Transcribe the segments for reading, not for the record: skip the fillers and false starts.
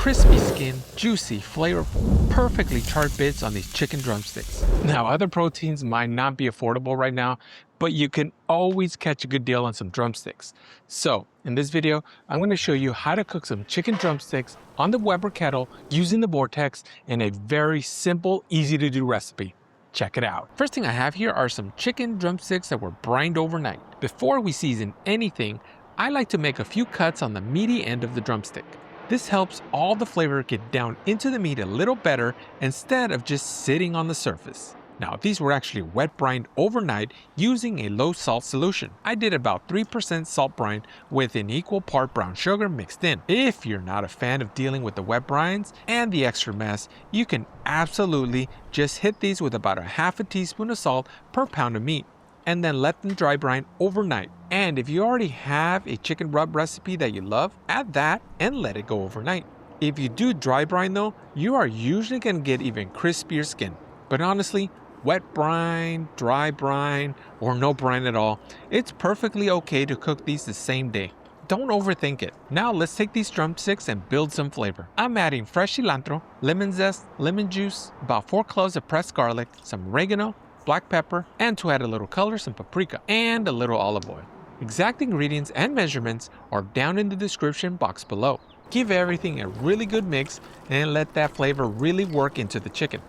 crispy skin, juicy, flavorful, perfectly charred bits on these chicken drumsticks. Now, other proteins might not be affordable right now, but you can always catch a good deal on some drumsticks. So, in this video, I'm going to show you how to cook some chicken drumsticks on the Weber kettle using the Vortex in a very simple, easy to do recipe. Check it out. First thing I have here are some chicken drumsticks that were brined overnight. Before we season anything, I like to make a few cuts on the meaty end of the drumstick. This helps all the flavor get down into the meat a little better instead of just sitting on the surface. Now, these were actually wet brined overnight using a low salt solution. I did about 3% salt brine with an equal part brown sugar mixed in. If you're not a fan of dealing with the wet brines and the extra mess, you can absolutely just hit these with about a half a teaspoon of salt per pound of meat, and then let them dry brine overnight. And if you already have a chicken rub recipe that you love, add that and let it go overnight. If you do dry brine though, you are usually going to get even crispier skin. But honestly, wet brine, dry brine, or no brine at all, it's perfectly okay to cook these the same day. Don't overthink it. Now let's take these drumsticks and build some flavor. I'm adding fresh cilantro, lemon zest, lemon juice, about 4 cloves of pressed garlic, some oregano, black pepper, and to add a little color, some paprika, and a little olive oil. Exact ingredients and measurements are down in the description box below. Give everything a really good mix and let that flavor really work into the chicken.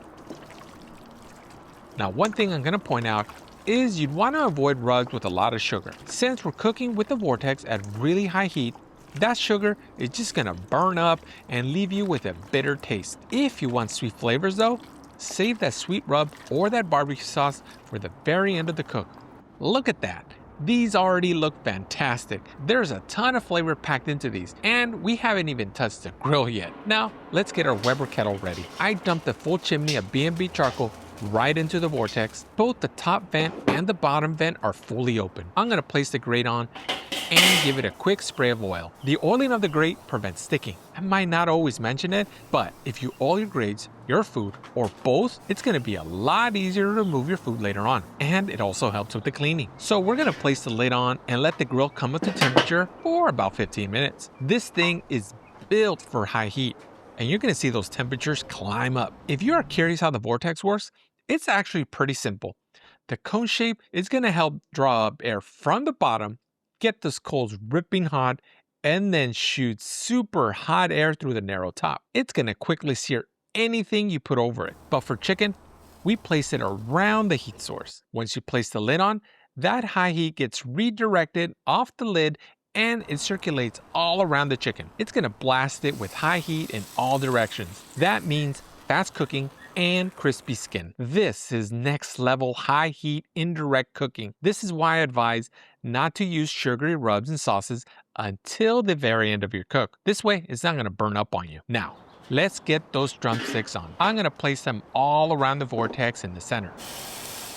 Now, one thing I'm going to point out is you'd want to avoid rubs with a lot of sugar. Since we're cooking with the Vortex at really high heat, that sugar is just going to burn up and leave you with a bitter taste. If you want sweet flavors though, save that sweet rub or that barbecue sauce for the very end of the cook. Look at that. These already look fantastic. There's a ton of flavor packed into these, and we haven't even touched the grill yet. Now, let's get our Weber kettle ready. I dumped the full chimney of B&B charcoal right into the Vortex. Both the top vent and the bottom vent are fully open. I'm gonna place the grate on and give it a quick spray of oil. The oiling of the grate prevents sticking. I might not always mention it, but if you oil your grates, your food, or both, it's gonna be a lot easier to remove your food later on. And it also helps with the cleaning. So we're gonna place the lid on and let the grill come up to temperature for about 15 minutes. This thing is built for high heat, and you're gonna see those temperatures climb up. If you are curious how the Vortex works, it's actually pretty simple. The cone shape is gonna help draw up air from the bottom, get those coals ripping hot, and then shoot super hot air through the narrow top. It's gonna quickly sear anything you put over it. But for chicken, we place it around the heat source. Once you place the lid on, that high heat gets redirected off the lid and it circulates all around the chicken. It's gonna blast it with high heat in all directions. That means fast cooking and crispy skin. This is next level high heat indirect cooking. This is why I advise not to use sugary rubs and sauces until the very end of your cook. This way, it's not gonna burn up on you. Now, let's get those drumsticks on. I'm gonna place them all around the Vortex in the center.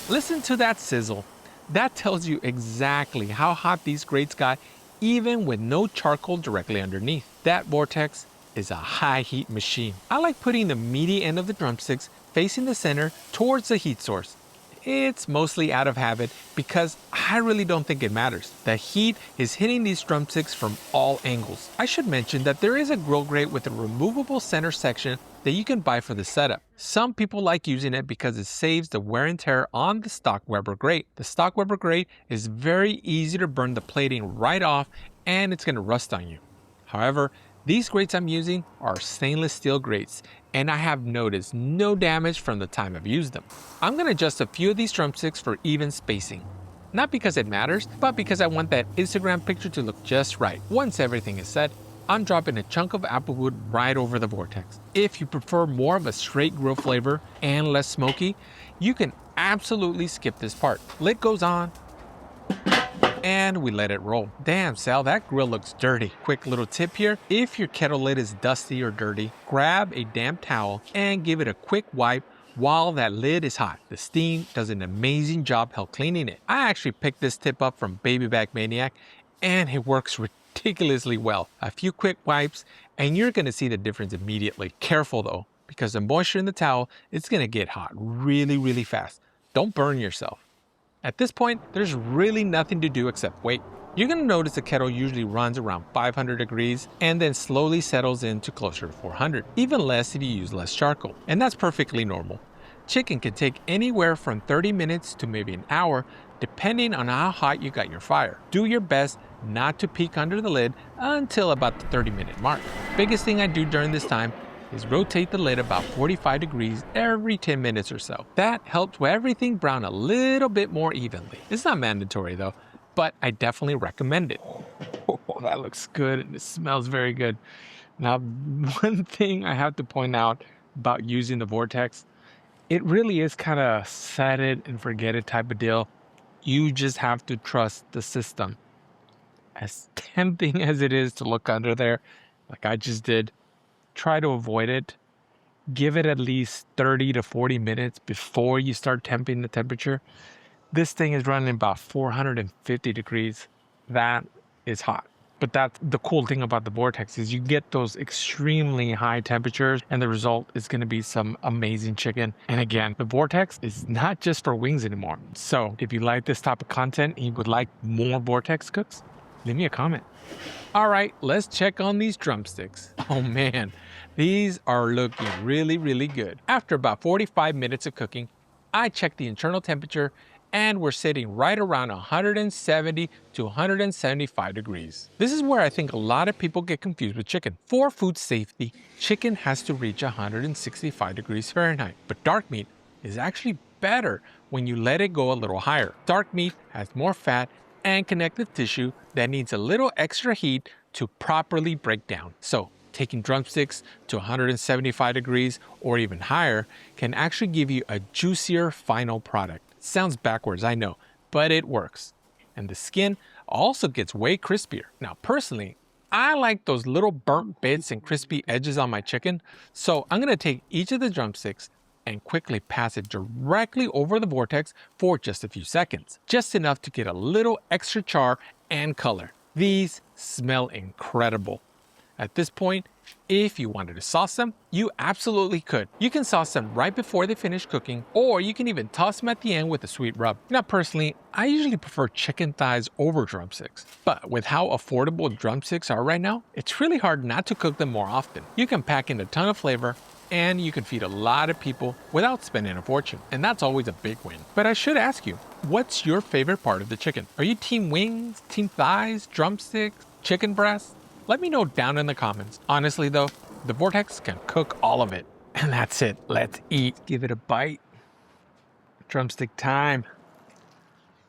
Listen to that sizzle. That tells you exactly how hot these grates got, even with no charcoal directly underneath. That Vortex is a high heat machine. I like putting the meaty end of the drumsticks facing the center towards the heat source. It's mostly out of habit because I really don't think it matters. The heat is hitting these drumsticks from all angles. I should mention that there is a grill grate with a removable center section that you can buy for the setup. Some people like using it because it saves the wear and tear on the stock Weber grate. The stock Weber grate is very easy to burn the plating right off and it's going to rust on you. However, these grates I'm using are stainless steel grates, and I have noticed no damage from the time I've used them. I'm going to adjust a few of these drumsticks for even spacing. Not because it matters, but because I want that Instagram picture to look just right. Once everything is set, I'm dropping a chunk of applewood right over the Vortex. If you prefer more of a straight grill flavor and less smoky, you can absolutely skip this part. Lid goes on, and we let it roll. Damn, Sal, that grill looks dirty. Quick little tip here, if your kettle lid is dusty or dirty, grab a damp towel and give it a quick wipe while that lid is hot. The steam does an amazing job help cleaning it. I actually picked this tip up from Baby Back Maniac and it works ridiculously well. A few quick wipes and you're gonna see the difference immediately. Careful though, because the moisture in the towel, it's gonna get hot really fast. Don't burn yourself. At this point, there's really nothing to do except wait. You're gonna notice the kettle usually runs around 500 degrees and then slowly settles into closer to 400, even less if you use less charcoal, and that's perfectly normal. Chicken can take anywhere from 30 minutes to maybe an hour, depending on how hot you got your fire. Do your best not to peek under the lid until about the 30-minute mark. Biggest thing I do during this time is rotate the lid about 45 degrees every 10 minutes or so. That helps with everything brown a little bit more evenly. It's not mandatory though, but I definitely recommend it. Oh, that looks good and it smells very good. Now, one thing I have to point out about using the Vortex, it really is kind of set it and forget it type of deal. You just have to trust the system. As tempting as it is to look under there, like I just did, try to avoid it. Give it at least 30 to 40 minutes before you start temping the temperature. This thing is running about 450 degrees. That is hot. But that's the cool thing about the Vortex is you get those extremely high temperatures and the result is going to be some amazing chicken. And again, the Vortex is not just for wings anymore. So if you like this type of content and you would like more Vortex cooks, leave me a comment. All right, let's check on these drumsticks. Oh man, these are looking really, really good. After about 45 minutes of cooking, I checked the internal temperature and we're sitting right around 170 to 175 degrees. This is where I think a lot of people get confused with chicken. For food safety, chicken has to reach 165 degrees Fahrenheit, but dark meat is actually better when you let it go a little higher. Dark meat has more fat and connective tissue that needs a little extra heat to properly break down. So taking drumsticks to 175 degrees or even higher can actually give you a juicier final product. Sounds backwards, I know, but it works. And the skin also gets way crispier. Now, personally, I like those little burnt bits and crispy edges on my chicken, so I'm gonna take each of the drumsticks and quickly pass it directly over the Vortex for just a few seconds, just enough to get a little extra char and color. These smell incredible. At this point, if you wanted to sauce them, you absolutely could. You can sauce them right before they finish cooking, or you can even toss them at the end with a sweet rub. Now personally, I usually prefer chicken thighs over drumsticks, but with how affordable drumsticks are right now, it's really hard not to cook them more often. You can pack in a ton of flavor, and you can feed a lot of people without spending a fortune, and that's always a big win. But I should ask you, what's your favorite part of the chicken? Are you team wings, team thighs, drumsticks, chicken breast? Let me know down in the comments. Honestly though, the Vortex can cook all of it. And that's it, let's eat. Give it a bite. Drumstick time.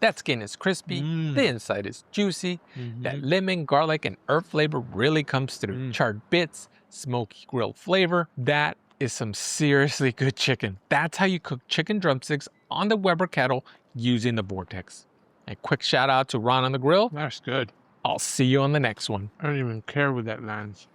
That skin is crispy, the inside is juicy, that lemon, garlic, and herb flavor really comes through. Charred bits, smoky grilled flavor, that is some seriously good chicken. That's how you cook chicken drumsticks on the Weber kettle using the Vortex. A quick shout out to Ron on the grill. That's good. I'll see you on the next one. I don't even care where that lands.